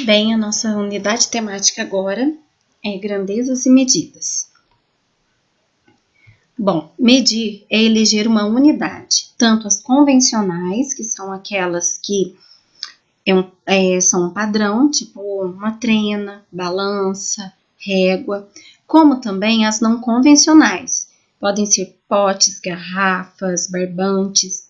Bem, a nossa unidade temática agora é grandezas e medidas. Bom, medir é eleger uma unidade, tanto as convencionais, que são aquelas que são um padrão, tipo uma trena, balança, régua, como também as não convencionais, podem ser potes, garrafas, barbantes,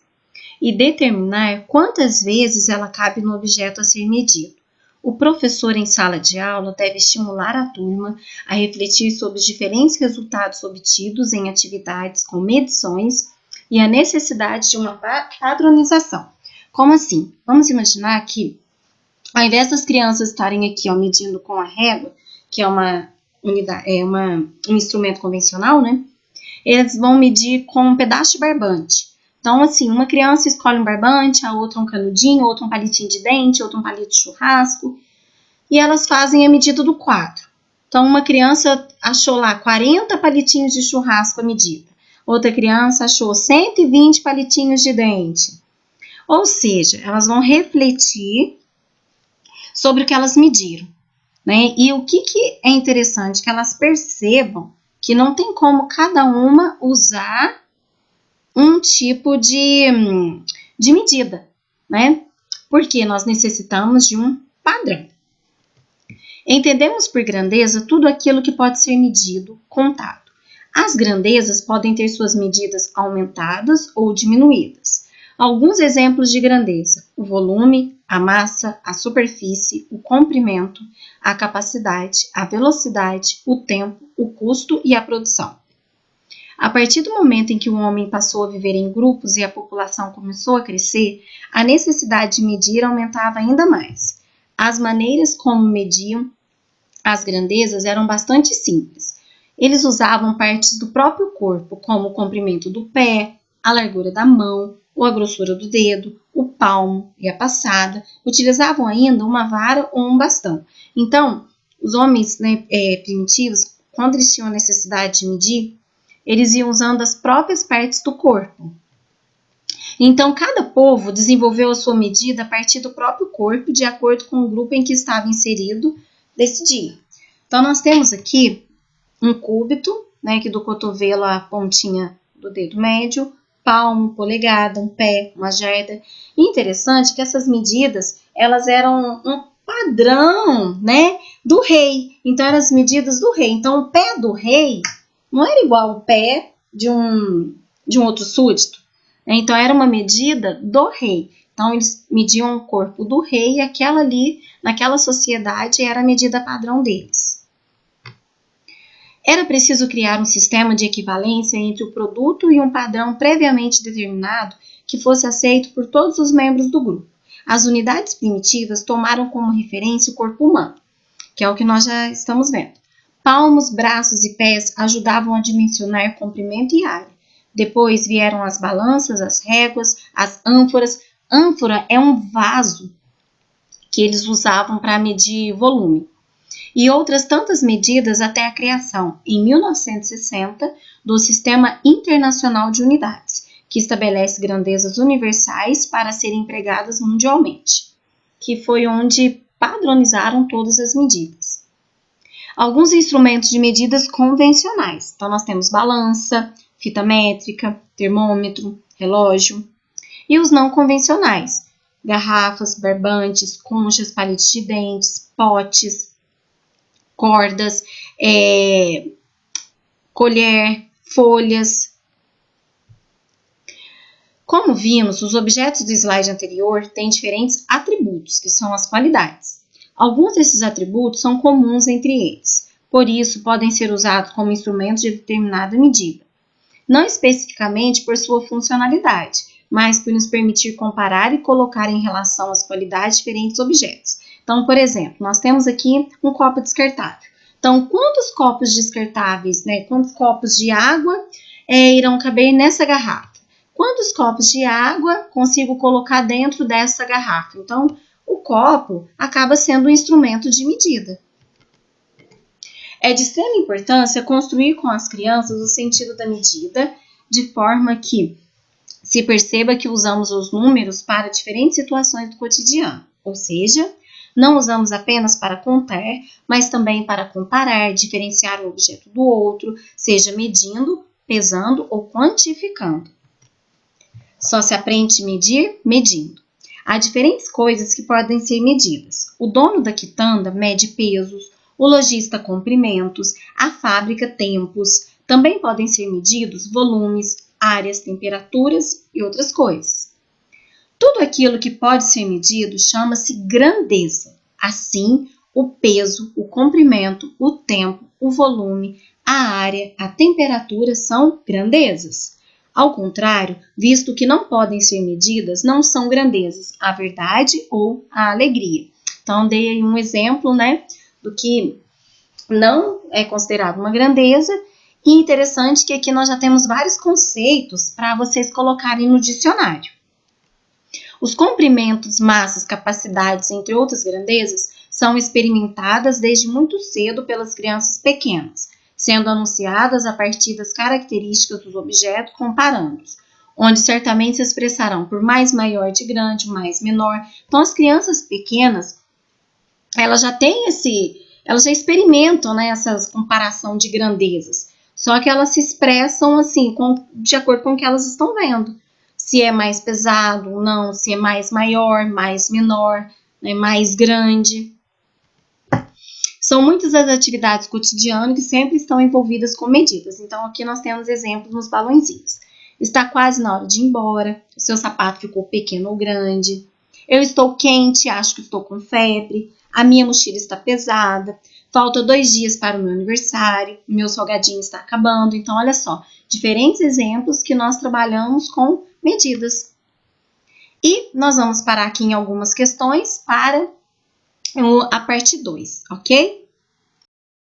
e determinar quantas vezes ela cabe no objeto a ser medido. O professor em sala de aula deve estimular a turma a refletir sobre os diferentes resultados obtidos em atividades com medições e a necessidade de uma padronização. Como assim? Vamos imaginar que, ao invés das crianças estarem aqui medindo com a régua, que é um instrumento convencional, né? Eles vão medir com um pedaço de barbante. Então, assim, uma criança escolhe um barbante, a outra um canudinho, outra um palitinho de dente, outra um palito de churrasco, e elas fazem a medida do quadro. Então, uma criança achou lá 40 palitinhos de churrasco a medida, outra criança achou 120 palitinhos de dente. Ou seja, elas vão refletir sobre o que elas mediram, né? E o que é interessante? Que elas percebam que não tem como cada uma usar um tipo de medida, né? Porque nós necessitamos de um padrão. Entendemos por grandeza tudo aquilo que pode ser medido, contado. As grandezas podem ter suas medidas aumentadas ou diminuídas. Alguns exemplos de grandeza: o volume, a massa, a superfície, o comprimento, a capacidade, a velocidade, o tempo, o custo e a produção. A partir do momento em que o homem passou a viver em grupos e a população começou a crescer, a necessidade de medir aumentava ainda mais. As maneiras como mediam as grandezas eram bastante simples. Eles usavam partes do próprio corpo, como o comprimento do pé, a largura da mão, ou a grossura do dedo, o palmo e a passada. Utilizavam ainda uma vara ou um bastão. Então, os homens primitivos, quando eles tinham a necessidade de medir, eles iam usando as próprias partes do corpo. Então, cada povo desenvolveu a sua medida a partir do próprio corpo, de acordo com o grupo em que estava inserido desse dia. Então, nós temos aqui um cúbito, né, que do cotovelo à pontinha do dedo médio, palmo, polegada, um pé, uma jarda. E interessante que essas medidas, elas eram um padrão, né, do rei. Então, eram as medidas do rei. Então, o pé do rei não era igual ao pé de um outro súdito. Então, era uma medida do rei. Então, eles mediam o corpo do rei e aquela ali, naquela sociedade, era a medida padrão deles. Era preciso criar um sistema de equivalência entre o produto e um padrão previamente determinado que fosse aceito por todos os membros do grupo. As unidades primitivas tomaram como referência o corpo humano, que é o que nós já estamos vendo. Palmos, braços e pés ajudavam a dimensionar comprimento e área. Depois vieram as balanças, as réguas, as ânforas. Ânfora é um vaso que eles usavam para medir volume. E outras tantas medidas até a criação, em 1960, do Sistema Internacional de Unidades, que estabelece grandezas universais para serem empregadas mundialmente, que foi onde padronizaram todas as medidas. Alguns instrumentos de medidas convencionais. Então, nós temos balança, fita métrica, termômetro, relógio. E os não convencionais, garrafas, barbantes, conchas, palitos de dentes, potes, cordas, colher, folhas. Como vimos, os objetos do slide anterior têm diferentes atributos, que são as qualidades. Alguns desses atributos são comuns entre eles, por isso podem ser usados como instrumentos de determinada medida. Não especificamente por sua funcionalidade, mas por nos permitir comparar e colocar em relação às qualidades de diferentes objetos. Então, por exemplo, nós temos aqui um copo descartável. Então, quantos copos descartáveis, quantos copos de água irão caber nessa garrafa? Quantos copos de água consigo colocar dentro dessa garrafa? Então, o copo acaba sendo um instrumento de medida. É de extrema importância construir com as crianças o sentido da medida, de forma que se perceba que usamos os números para diferentes situações do cotidiano, ou seja, Não usamos apenas para contar, mas também para comparar, diferenciar um objeto do outro, seja medindo, pesando ou quantificando. Só se aprende a medir medindo. Há diferentes coisas que podem ser medidas. O dono da quitanda mede pesos, o lojista comprimentos, a fábrica tempos. Também podem ser medidos volumes, áreas, temperaturas e outras coisas. Tudo aquilo que pode ser medido chama-se grandeza. Assim, o peso, o comprimento, o tempo, o volume, a área, a temperatura são grandezas. Ao contrário, visto que não podem ser medidas, não são grandezas, a verdade ou a alegria. Então, dei aí um exemplo, né, do que não é considerado uma grandeza. E interessante que aqui nós já temos vários conceitos para vocês colocarem no dicionário. Os comprimentos, massas, capacidades, entre outras grandezas, são experimentadas desde muito cedo pelas crianças pequenas, sendo anunciadas a partir das características dos objetos, comparando-os, onde certamente se expressarão por mais maior de grande, mais menor. Então, as crianças pequenas, elas já têm elas já experimentam, né, essas comparação de grandezas, só que elas se expressam assim, de acordo com o que elas estão vendo. Se é mais pesado ou não, se é mais maior, mais menor, né, mais grande. São muitas as atividades cotidianas que sempre estão envolvidas com medidas. Então, aqui nós temos exemplos nos balõezinhos. Está quase na hora de ir embora, o seu sapato ficou pequeno ou grande. Eu estou quente, acho que estou com febre. A minha mochila está pesada. Falta 2 dias para o meu aniversário. Meu salgadinho está acabando. Então, olha só, diferentes exemplos que nós trabalhamos com medidas. E nós vamos parar aqui em algumas questões para a parte 2, ok?